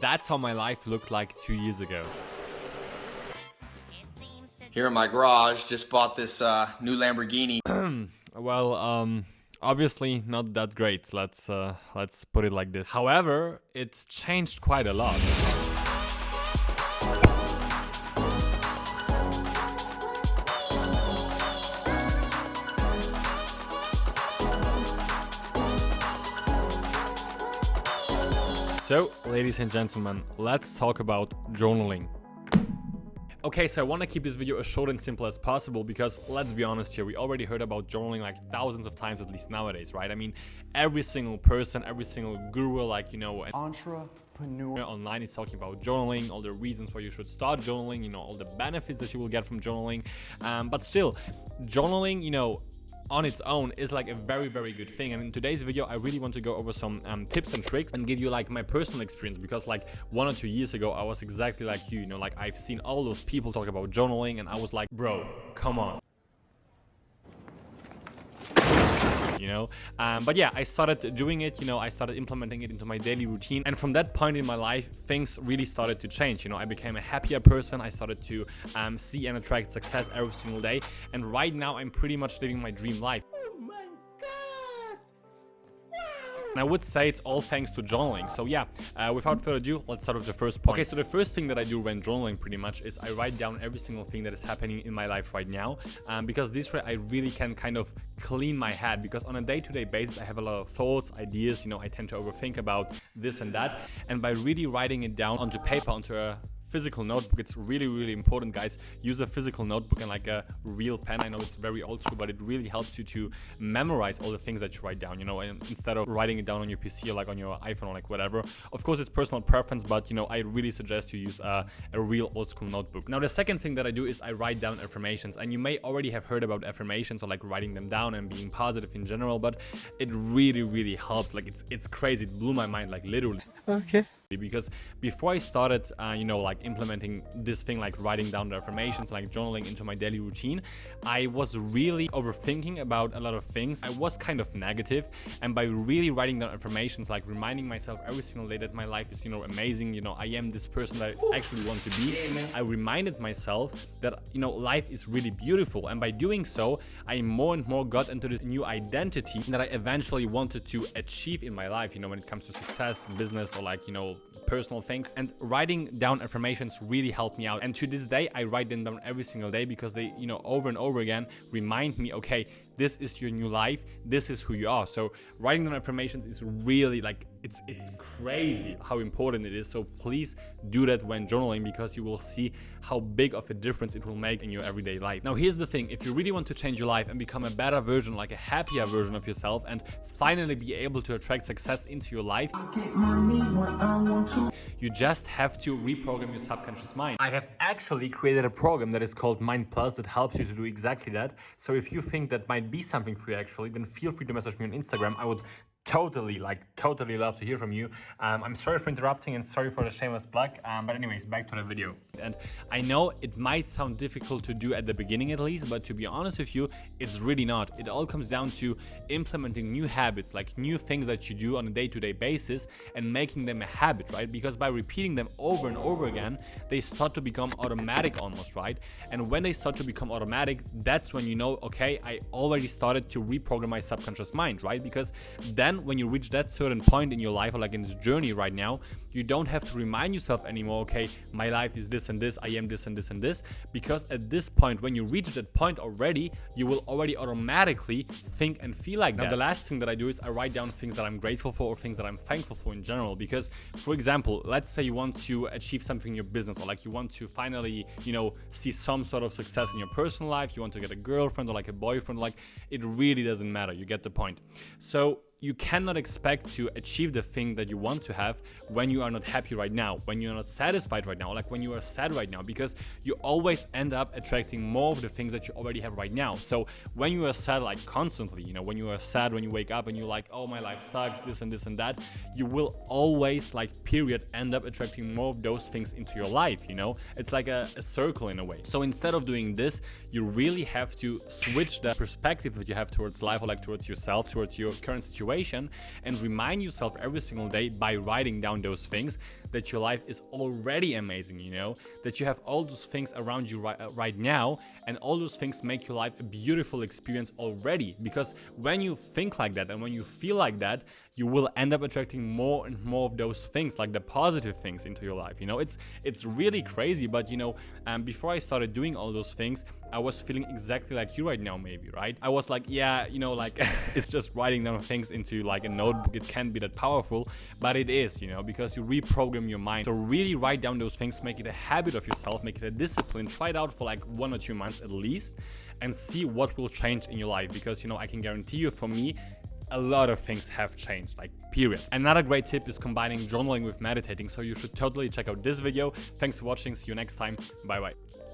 That's how my life looked like 2 years ago. Here in my garage, just bought this new Lamborghini. Well, obviously not that great. Let's put it like this. However, it's changed quite a lot. So, ladies and gentlemen, let's talk about journaling. Okay, so I want to keep this video as short and simple as possible because let's be honest here, we already heard about journaling like thousands of times, at least nowadays, right? I mean, every single person, every single guru, like, you know, entrepreneur online is talking about journaling, all the reasons why you should start journaling, you know, all the benefits that you will get from journaling. But still, journaling, you know, on its own is like a very, very good thing. And in today's video, I really want to go over some tips and tricks and give you like my personal experience, because like 1 or 2 years ago, I was exactly like you know, like I've seen all those people talk about journaling and I was like, bro, come on. You know, but yeah, I started doing it, you know, I started implementing it into my daily routine, and from that point in my life, things really started to change. You know, I became a happier person. I started to see and attract success every single day, and right now I'm pretty much living my dream life. And I would say it's all thanks to journaling. So yeah, without further ado, let's start with the first point. Okay, so the first thing that I do when journaling pretty much is I write down every single thing that is happening in my life right now, because this way I really can kind of clean my head, because on a day-to-day basis I have a lot of thoughts, ideas, you know, I tend to overthink about this and that, and by really writing it down onto paper, onto a physical notebook, it's really, really important, guys. Use a physical notebook and like a real pen. I know it's very old school, but it really helps you to memorize all the things that you write down, you know, and instead of writing it down on your PC or like on your iPhone or like whatever. Of course, it's personal preference, but you know, I really suggest you use a real old school notebook. Now, the second thing that I do is I write down affirmations, and you may already have heard about affirmations or like writing them down and being positive in general, but it really, really helps. Like it's crazy. It blew my mind, like literally. Okay. Because before I started, you know, like implementing this thing, like writing down the affirmations, like journaling into my daily routine, I was really overthinking about a lot of things. I was kind of negative, and by really writing down affirmations, like reminding myself every single day that my life is, you know, amazing, you know, I am this person that I actually want to be, I reminded myself that, you know, life is really beautiful. And by doing so, I more and more got into this new identity that I eventually wanted to achieve in my life, you know, when it comes to success, business, or like, you know, personal things. And writing down affirmations really helped me out, and to this day I write them down every single day, because they, you know, over and over again remind me, okay, this is your new life, this is who you are. So writing down affirmations is really like, it's crazy how important it is. So please do that when journaling, because you will see how big of a difference it will make in your everyday life. Now, here's the thing: if you really want to change your life and become a better version, like a happier version of yourself, and finally be able to attract success into your life, you just have to reprogram your subconscious mind. I have actually created a program that is called Mind Plus that helps you to do exactly that. So if you think that might be something for you actually, then feel free to message me on Instagram. I would totally love to hear from you. I'm sorry for interrupting and sorry for the shameless plug, but anyways, back to the video. And I know it might sound difficult to do at the beginning at least, but to be honest with you, it's really not. It all comes down to implementing new habits, like new things that you do on a day-to-day basis, and making them a habit, right? Because by repeating them over and over again, they start to become automatic almost, right? And when they start to become automatic, that's when you know, okay, I already started to reprogram my subconscious mind, right? Because then when you reach that certain point in your life, or like in this journey right now, you don't have to remind yourself anymore, okay, my life is this and this, I am this and this and this, because at this point, when you reach that point already, you will already automatically think and feel like that. Now, the last thing that I do is I write down things that I'm grateful for, or things that I'm thankful for in general, because, for example, let's say you want to achieve something in your business, or like you want to finally, you know, see some sort of success in your personal life, you want to get a girlfriend or like a boyfriend, like it really doesn't matter, you get the point. So you cannot expect to achieve the thing that you want to have when you are not happy right now, when you're not satisfied right now, like when you are sad right now, because you always end up attracting more of the things that you already have right now. So when you are sad, like constantly, you know, when you are sad, when you wake up and you're like, oh, my life sucks, this and this and that, you will always, like, period, end up attracting more of those things into your life, you know? It's like a circle in a way. So instead of doing this, you really have to switch the perspective that you have towards life, or like towards yourself, towards your current situation, situation, and remind yourself every single day by writing down those things that your life is already amazing, you know, that you have all those things around you right now, and all those things make your life a beautiful experience already. Because when you think like that and when you feel like that, you will end up attracting more and more of those things, like the positive things, into your life. You know, it's really crazy. But you know, before I started doing all those things, I was feeling exactly like you right now, maybe, right? I was like, yeah, you know, like it's just writing down things into like a notebook. It can't be that powerful, but it is, you know, because you reprogram your mind. So really write down those things, make it a habit of yourself, make it a discipline. Try it out for like 1 or 2 months at least, and see what will change in your life. Because you know, I can guarantee you, for me, a lot of things have changed, like period. Another great tip is combining journaling with meditating, so you should totally check out this video. Thanks for watching, see you next time, bye bye.